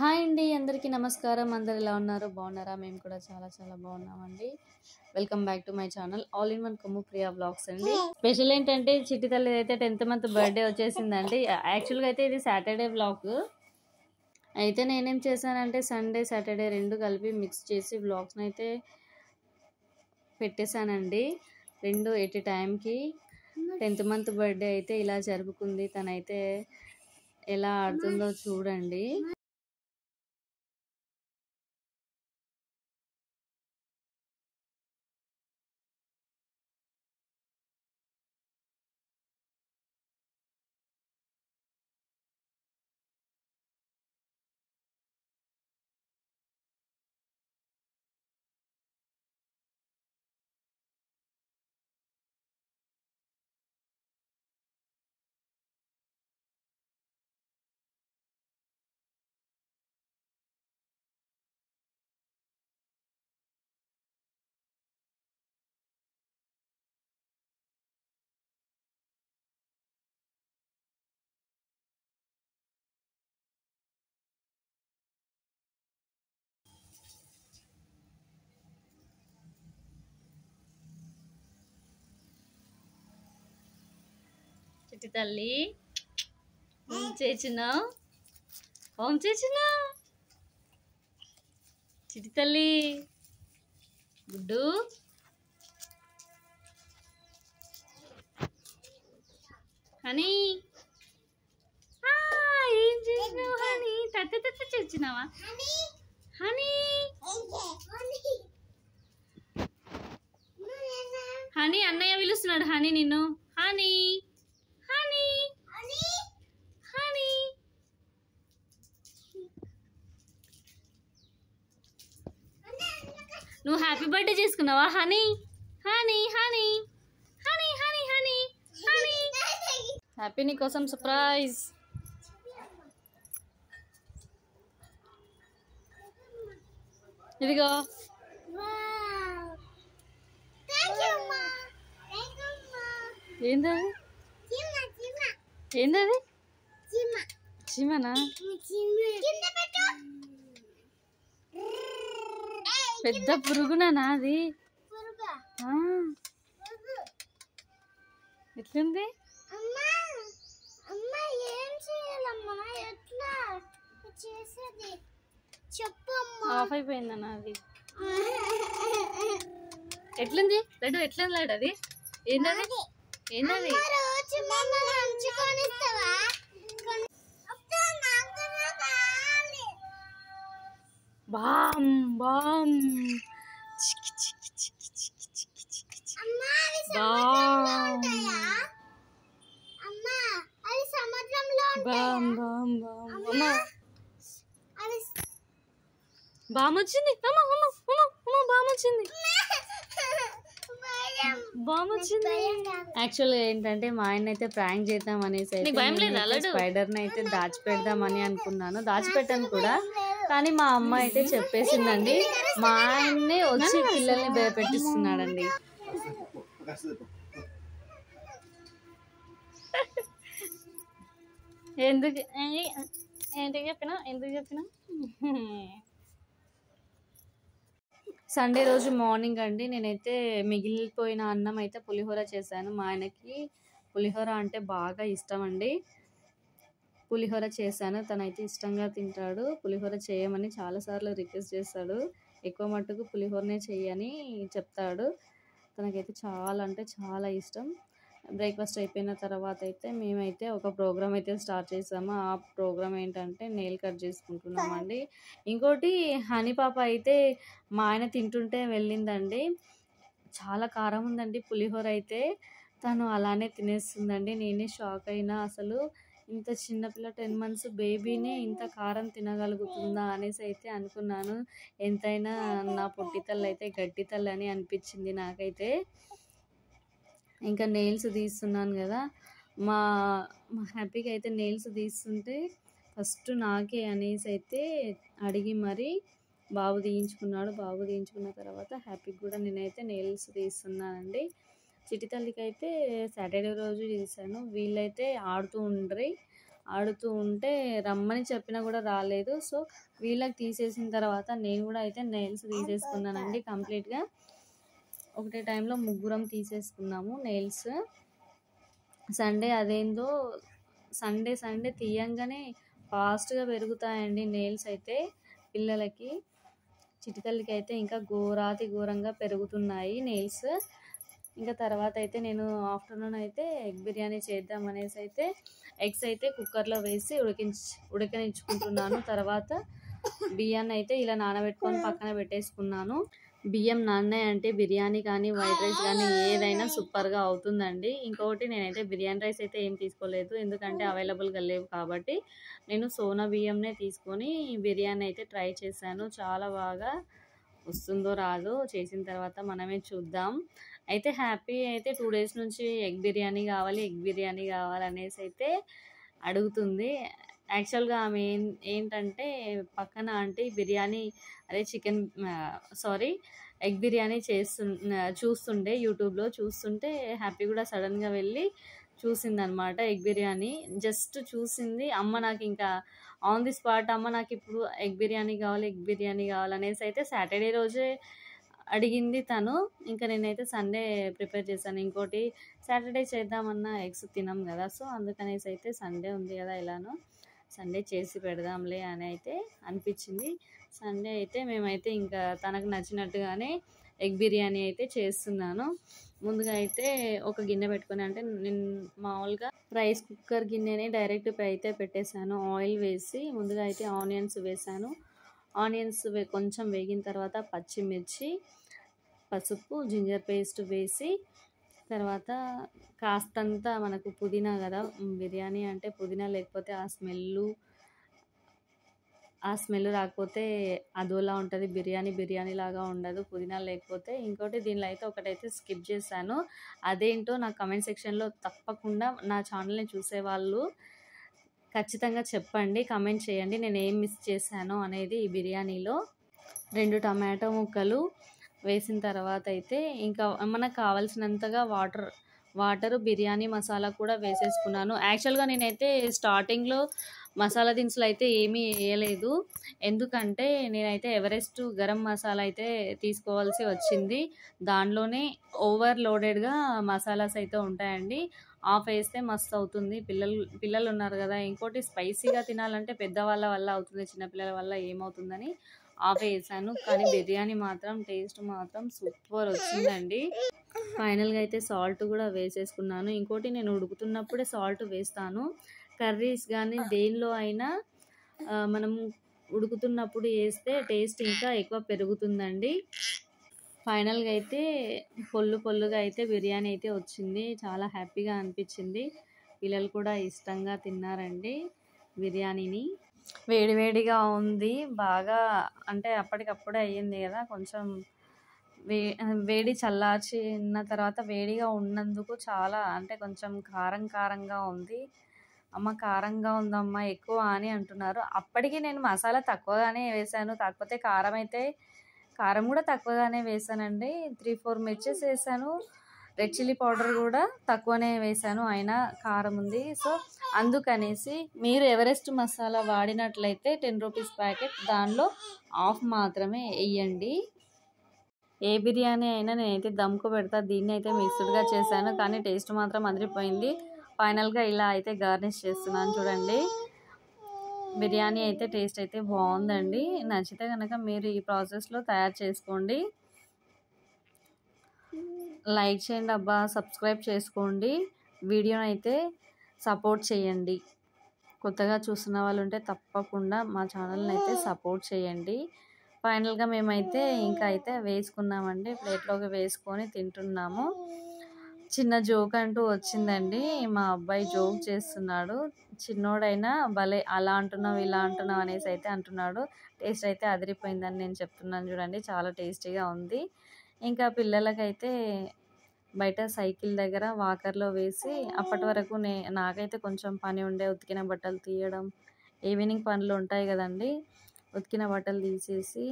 Hi అండి, అందరికీ నమస్కారం. అందరు ఎలా ఉన్నారు? బాగున్నారా? మేము కూడా చాలా చాలా బాగున్నామండి. Welcome back to my channel all in one Kommu Priya vlogs అండి. స్పెషల్ ఏంటంటే చిట్టి తల్లి అయితే 10th మంత్ బర్త్డే వచ్చేసిందండి. యాక్చువల్గా అయితే ఇది సాటర్డే బ్లాగ్. అయితే నేనేం చేశానంటే సండే సాటర్డే రెండు కలిపి మిక్స్ చేసి బ్లాగ్స్ని అయితే పెట్టేశానండి. రెండు ఎట్ టైంకి 10th మంత్ బర్త్డే అయితే ఇలా జరుపుకుంది. తనైతే ఎలా ఆడుతుందో చూడండి. చిట్టి తల్లి చేసిన చిట్టి తల్లి గుడ్డు హనీ ఏం చేసినావు హనీ? తత్త చేసినావా హనీ? హనీ అన్నయ్య పిలుస్తున్నాడు. హనీ నిన్ను హనీ హనీ హనీ నువ్వు హ్యాపీ బర్త్డే చేసుకున్నావా honey? Honey honey honey honey honey honey happy నీ కోసం సర్ప్రైజ్. ఇదిగో ఏందది? ఏందది? చీమనా? పెద్ద పురుగునా అది? ఎట్లుంది? ఆఫ్ అయిపోయిందన్న అది. ఎట్లుంది లడ్డు? ఎట్లుంది లడ్డు అది? ఏందది? ఏందది? బామ్ బామ్ బామ్ వచ్చింది. బామ్ వచ్చింది. యాక్చువల్గా ఏంటంటే మా ఆయన అయితే ప్రాంక్ చేద్దాం అనేసి స్పైడర్ని అయితే దాచిపెడదామని అనుకున్నాను. దాచిపెట్టాను కూడా, కానీ మా అమ్మ అయితే చెప్పేసిందండి. మా ఆయన్నే వచ్చి పిల్లల్ని భయపెట్టిస్తున్నాడండి. ఎందుకు చెప్పినా సండే రోజు మార్నింగ్ అండి నేనైతే మిగిలిపోయిన అన్నం అయితే పులిహోర చేశాను. మా ఆయనకి పులిహోర అంటే బాగా ఇష్టం అండి. పులిహోర చేశాను. తనైతే ఇష్టంగా తింటాడు. పులిహోర చేయమని చాలాసార్లు రిక్వెస్ట్ చేస్తాడు. ఎక్కువ మట్టుకు పులిహోరనే చెయ్యని చెప్తాడు. తనకైతే చాలా అంటే చాలా ఇష్టం. బ్రేక్ఫాస్ట్ అయిపోయిన తర్వాత అయితే మేమైతే ఒక ప్రోగ్రామ్ అయితే స్టార్ట్ చేసాము. ఆ ప్రోగ్రామ్ ఏంటంటే నెయిల్ కట్ చేసుకుంటున్నామండి. ఇంకోటి హనీ పాప అయితే మా ఆయన తింటుంటే వెళ్ళిందండి. చాలా కారం ఉందండి పులిహోర అయితే. తను అలానే తినేస్తుందండి. నేనే షాక్ అయినా. అసలు ఇంత చిన్నపిల్ల 10 months బేబీనే ఇంత కారం తినగలుగుతుందా అనేసి అయితే అనుకున్నాను. ఎంతైనా నా పొట్టి తల్లి అయితే గట్టి తల్లి అని అనిపించింది నాకైతే. ఇంకా నెయిల్స్ తీస్తున్నాను కదా, మా హ్యాపీగా అయితే నెయిల్స్ తీస్తుంటే ఫస్ట్ నాకే అనేసి అయితే అడిగి మరి బాబు తీయించుకున్నాడు. బాబు తీయించుకున్న తర్వాత హ్యాపీకి కూడా నేనైతే నెయిల్స్ తీస్తున్నానండి. చిట్టి తల్లికి అయితే సాటర్డే రోజు చేశాను. వీళ్ళైతే ఆడుతూ ఉండ్రి. ఆడుతూ ఉంటే రమ్మని చెప్పినా కూడా రాలేదు. సో వీళ్ళకి తీసేసిన తర్వాత నేను కూడా అయితే నెయిల్స్ తీసేసుకున్నానండి కంప్లీట్గా. ఒకటే టైంలో ముగ్గురం తీసేసుకున్నాము నెయిల్స్. సండే అదేందో సండే తీయంగానే ఫాస్ట్గా పెరుగుతాయండి నెయిల్స్ అయితే పిల్లలకి. చిటికలకి అయితే ఇంకా ఘోరంగా పెరుగుతున్నాయి నెయిల్స్. ఇంకా తర్వాత అయితే నేను ఆఫ్టర్నూన్ అయితే ఎగ్ బిర్యానీ చేద్దాం అనేసి అయితే ఎగ్స్ అయితే కుక్కర్లో వేసి ఉడకనిచ్చుకుంటున్నాను. తర్వాత బియ్యాన్ని అయితే ఇలా నానబెట్టుకొని పక్కన పెట్టేసుకున్నాను. బియ్యం నానాయంటే బిర్యానీ కానీ వైట్ రైస్ కానీ ఏదైనా సూపర్గా అవుతుందండి. ఇంకొకటి నేనైతే బిర్యానీ రైస్ అయితే ఏం తీసుకోలేదు, ఎందుకంటే అవైలబుల్గా లేవు కాబట్టి. నేను సోనా బియ్యంనే తీసుకొని బిర్యానీ అయితే ట్రై చేశాను. చాలా బాగా వస్తుందో రాదో చేసిన తర్వాత మనమే చూద్దాం. అయితే హ్యాపీ అయితే 2 డేస్ నుంచి ఎగ్ బిర్యానీ కావాలనేసి అయితే అడుగుతుంది. యాక్చువల్గా ఆమె ఏంటంటే పక్కన ఆంటీ బిర్యానీ ఎగ్ బిర్యానీ చూస్తుండే యూట్యూబ్లో చూస్తుంటే హ్యాపీ కూడా సడన్గా వెళ్ళి చూసిందనమాట. ఎగ్ బిర్యానీ జస్ట్ చూసింది. అమ్మ నాకు ఇంకా ఆన్ ది స్పాట్ అమ్మ నాకు ఇప్పుడు ఎగ్ బిర్యానీ కావాలనేసి అయితే సాటర్డే రోజే అడిగింది తను. ఇంకా నేనైతే సండే ప్రిపేర్ చేశాను. ఇంకోటి సాటర్డే చేద్దామన్నా ఎగ్స్ తినాం కదా, సో అందుకనేసి అయితే సండే ఉంది కదా ఎలానో సండే చేసి పెడదాంలే అని అయితే అనిపించింది. సండే అయితే మేమైతే ఇంకా తనకు నచ్చినట్టుగానే ఎగ్ బిర్యానీ అయితే చేస్తున్నాను. ముందుగా అయితే ఒక గిన్నె పెట్టుకొని, అంటే నేను మామూలుగా రైస్ కుక్కర్ గిన్నెని డైరెక్ట్ అయితే పెట్టేశాను. ఆయిల్ వేసి ముందుగా అయితే ఆనియన్స్ వేసాను. ఆనియన్స్ కొంచెం వేగిన తర్వాత పచ్చిమిర్చి, పసుపు, జింజర్ పేస్ట్ వేసి తర్వాత కాస్తంత మనకు పుదీనా కదా, బిర్యానీ అంటే పుదీనా లేకపోతే ఆ స్మెల్ రాకపోతే అదోలా ఉంటుంది, బిర్యానీ లాగా ఉండదు పుదీనా లేకపోతే. ఇంకోటి దీనిలో అయితే ఒకటైతే స్కిప్ చేశాను, అదేంటో నా కమెంట్ సెక్షన్లో తప్పకుండా నా ఛానల్ని చూసేవాళ్ళు ఖచ్చితంగా చెప్పండి, కమెంట్ చేయండి నేను ఏం మిస్ చేశానో అనేది. ఈ బిర్యానీలో 2 టమాటో ముక్కలు వేసిన తర్వాత అయితే ఇంకా మనకు కావాల్సినంతగా వాటర్ బిర్యానీ మసాలా కూడా వేసేసుకున్నాను. యాక్చువల్గా నేనైతే స్టార్టింగ్లో మసాలా దినుసులు అయితే ఏమీ వేయలేదు, ఎందుకంటే నేనైతే ఎవరెస్ట్ గరం మసాలా అయితే తీసుకోవాల్సి వచ్చింది. దానిలోనే ఓవర్లోడెడ్గా మసాలాస్ అయితే ఉంటాయండి. ఆఫ్ వేస్తే మస్తు అవుతుంది. పిల్లలు ఉన్నారు కదా, ఇంకోటి స్పైసీగా తినాలంటే పెద్దవాళ్ళ వల్ల అవుతుంది, చిన్నపిల్లల వల్ల ఏమవుతుందని ఆఫ్ వేసాను. కానీ బిర్యానీ మాత్రం టేస్ట్ మాత్రం సూపర్ వచ్చిందండి. ఫైనల్గా అయితే సాల్ట్ కూడా వేసేసుకున్నాను. ఇంకోటి నేను ఉడుకుతున్నప్పుడే సాల్ట్ వేస్తాను. కర్రీస్ కానీ దేనిలో అయినా మనం ఉడుకుతున్నప్పుడు వేస్తే టేస్ట్ ఇంకా ఎక్కువ పెరుగుతుందండి. ఫైనల్గా అయితే పొల్లుగా అయితే బిర్యానీ అయితే వచ్చింది. చాలా హ్యాపీగా అనిపించింది. పిల్లలు కూడా ఇష్టంగా తిన్నారండి బిర్యానీని. వేడిగా ఉంది బాగా, అంటే అప్పటికప్పుడే అయ్యింది కదా, కొంచెం వేడి చల్లార్చిన తర్వాత వేడిగా ఉన్నందుకు చాలా, అంటే కొంచెం కారంగా ఉంది. అమ్మ కారంగా ఉందమ్మా ఎక్కువ అని అంటున్నారు. అప్పటికి నేను మసాలా తక్కువగానే వేసాను, కాకపోతే కారం కూడా తక్కువగానే వేసానండి. 3-4 మిర్చెస్ వేసాను. రెడ్ చిల్లీ పౌడర్ కూడా తక్కువనే వేసాను, అయినా కారం ఉంది. సో అందుకనేసి మీరు ఎవరెస్ట్ మసాలా వాడినట్లయితే 10 రూపీస్ ప్యాకెట్, దానిలో హాఫ్ మాత్రమే వేయండి. ఏ బిర్యానీ అయినా నేనైతే దమ్కు పెడతా, దీన్ని అయితే మిక్స్డ్గా చేశాను, కానీ టేస్ట్ మాత్రం అదిరిపోయింది. ఫైనల్గా ఇలా అయితే గార్నిష్ చేస్తున్నాను చూడండి. బిర్యానీ అయితే టేస్ట్ అయితే బాగుందండి. నచ్చితే కనుక మీరు ఈ ప్రాసెస్లో తయారు చేసుకోండి. లైక్ చేయండి అబ్బా, సబ్స్క్రైబ్ చేసుకోండి, వీడియోని అయితే సపోర్ట్ చేయండి. కొత్తగా చూస్తున్న వాళ్ళు ఉంటే తప్పకుండా మా ఛానల్ని అయితే సపోర్ట్ చేయండి. ఫైనల్గా మేమైతే ఇంకా అయితే వేసుకున్నామండి, ప్లేట్లోకి వేసుకొని తింటున్నాము. చిన్న జోక్ అంటూ వచ్చిందండి, మా అబ్బాయి జోక్ చేస్తున్నాడు. చిన్నోడైనా భలే అలా అంటున్నావు ఇలా అంటున్నావు అనేసి అయితే అంటున్నాడు. టేస్ట్ అయితే అదిరిపోయిందని నేను చెప్తున్నాను చూడండి, చాలా టేస్టీగా ఉంది. ఇంకా పిల్లలకైతే బయట సైకిల్ దగ్గర వాకర్లో వేసి, అప్పటి వరకు నాకైతే కొంచెం పని ఉండే, ఉతికిన బట్టలు తీయడం, ఈవినింగ్ పనులు ఉంటాయి కదండి, ఉతికిన బట్టలు తీసేసి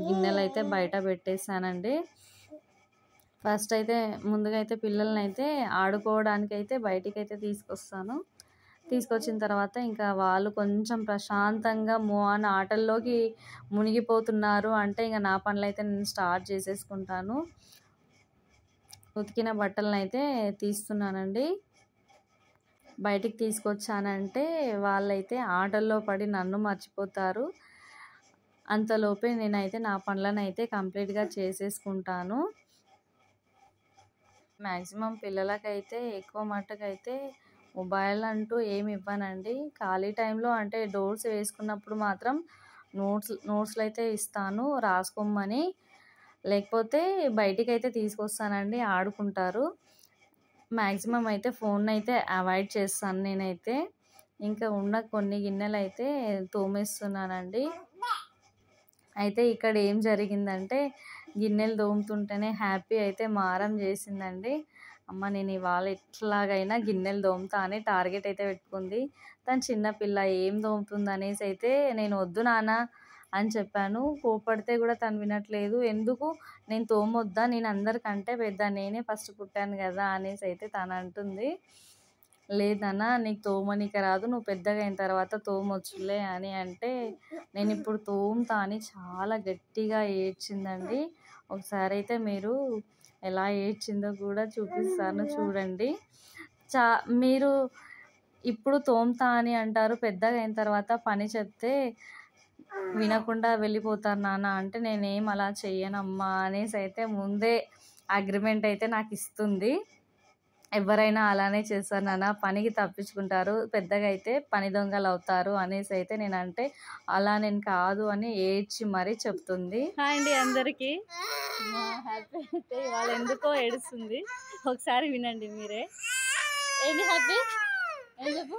గిన్నెలు అయితే బయట పెట్టేశానండి. ముందుగా అయితే పిల్లల్ని అయితే ఆడుకోవడానికి అయితే బయటికి అయితే తీసుకొస్తాను. తీసుకొచ్చిన తర్వాత ఇంకా వాళ్ళు కొంచెం ప్రశాంతంగా ఆటల్లోకి మునిగిపోతున్నారు అంటే ఇంకా నా పనులైతే నేను స్టార్ట్ చేసేసుకుంటాను. ఉతికిన బట్టలనైతే తీస్తున్నానండి. బయటికి తీసుకొచ్చానంటే వాళ్ళైతే ఆటల్లో పడి నన్ను మర్చిపోతారు. అంతలోపే నేనైతే నా పనులనైతే కంప్లీట్‌గా చేసేసుకుంటాను. మ్యాక్సిమం పిల్లలకైతే ఎక్కువ మట్టుకైతే మొబైల్ అంటూ ఏమి ఇవ్వనండి. ఖాళీ టైంలో అంటే డోర్స్ వేసుకున్నప్పుడు మాత్రం నోట్స్‌లు అయితే ఇస్తాను రాసుకోమని. లేకపోతే బయటికైతే తీసుకొస్తానండి, ఆడుకుంటారు. మ్యాక్సిమం అయితే ఫోన్నయితే అవాయిడ్ చేస్తాను నేనైతే. ఇంకా ఉన్న కొన్ని గిన్నెలైతే తోమేస్తున్నానండి. అయితే ఇక్కడ ఏం జరిగిందంటే గిన్నెలు తోముతుంటేనే హ్యాపీ అయితే మారం చేసిందండి. అమ్మ నేను ఇవాళ ఎట్లాగైనా గిన్నెలు తోముతా అని టార్గెట్ అయితే పెట్టుకుంది. తను చిన్నపిల్ల ఏం తోముతుంది అనేసి అయితే నేను వద్దు నాన్న అని చెప్పాను. కోపడితే కూడా తను వినట్లేదు. ఎందుకు నేను తోమొద్దా, నేను అందరికంటే పెద్ద, నేనే ఫస్ట్ పుట్టాను కదా అనేసి అయితే తను అంటుంది. లేదన్న నీకు తోమనీకి రాదు, నువ్వు పెద్దగా అయిన తర్వాత తోమొచ్చులే అని అంటే నేను ఇప్పుడు తోముతా అని చాలా గట్టిగా ఏడ్చిందండి. ఒకసారి అయితే మీరు ఎలా ఏడ్చిందో కూడా చూపిస్తాను చూడండి. మీరు ఇప్పుడు తోముతా అని అంటారు, పెద్దగా అయిన తర్వాత పని చెప్తే వినకుండా వెళ్ళిపోతారు నాన్న అంటే నేనేం అలా చెయ్యనమ్మా అనేసి అయితే ముందే అగ్రిమెంట్ అయితే నాకు ఇస్తుంది. ఎవరైనా అలానే చేస్తారు నాన్న, పనికి తప్పించుకుంటారు, పెద్దగా అయితే పని దొంగలు అవుతారు అనేసి అయితే నేనంటే అలా నేను కాదు అని ఏడ్చి మరీ చెప్తుంది. హాయ్ అండి అందరికీ. మా హ్యాపీ అయితే ఇవాళ ఎందుకో ఏడుస్తుంది. ఒకసారి వినండి మీరే. ఏంటి హ్యాపీ? ఏం చెప్పు.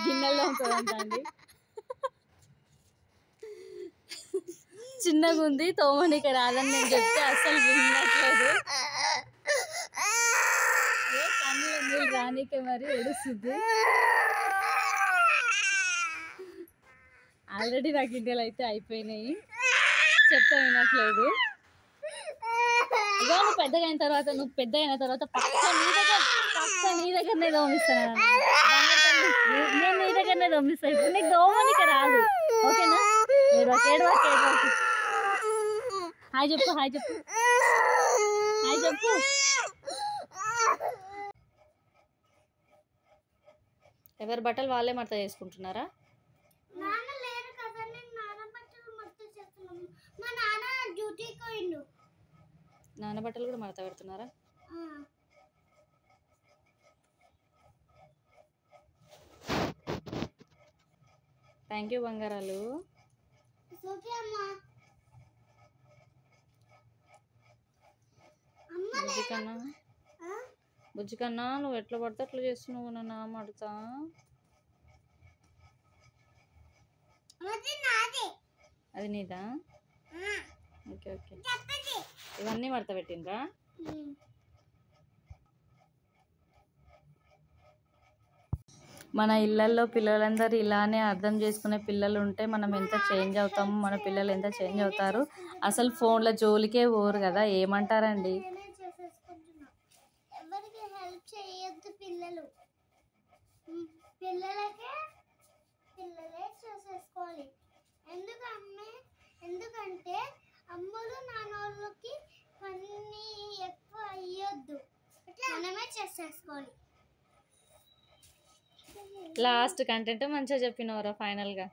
గిన్నెల్లో ఉంటుందండి. చిన్నగా ఉంది, తోమనికి రాదని నేను చెప్తే అస్సలు వినట్లేదు. కన్నుల నీళ్ళు రానికే మరి ఏడుస్తుంది. ఆల్రెడీ నా గిన్నెలు అయితే అయిపోయినాయి, చెప్తే వినట్లేదు. ఇక నువ్వు పెద్దగా అయిన తర్వాత పక్క నీ దగ్గరనే దోమిస్తాను. నేను నీ దగ్గరనే దోమిస్తాను. ఇప్పుడు నీకు దోమనికి రాదు, ఓకేనా? ఏడవకు. హాయ్ చెప్పు. ఎవరి బట్టలు వాళ్ళే మడత చేసుకుంటున్నారా? నాన్న బట్టలు కూడా మడత పెడుతున్నారా? థ్యాంక్ యూ బంగారాలు. బుజ్జి కన్నా నువ్వు ఎట్లా పడితే అట్లా చేస్తున్నావు నాన్న మడతా. అది నీదా? ఓకే. ఇవన్నీ మడత పెట్టిండ్రా? మన ఇళ్ళల్లో పిల్లలందరూ ఇలానే అర్థం చేసుకునే పిల్లలు ఉంటే మనం ఎంత చేంజ్ అవుతాము, మన పిల్లలు ఎంత చేంజ్ అవుతారు. అసలు ఫోన్ల జోలికే పోరు కదా, ఏమంటారండి? ఎందుకంటే అమ్మలు నాన్నోళ్ళకి పని ఎక్కువ అయ్యొద్దు, మనమే చేసేసుకోవాలి. లాస్ట్ కంటెంట్ మంచిగా చెప్పినవరా ఫైనల్గా.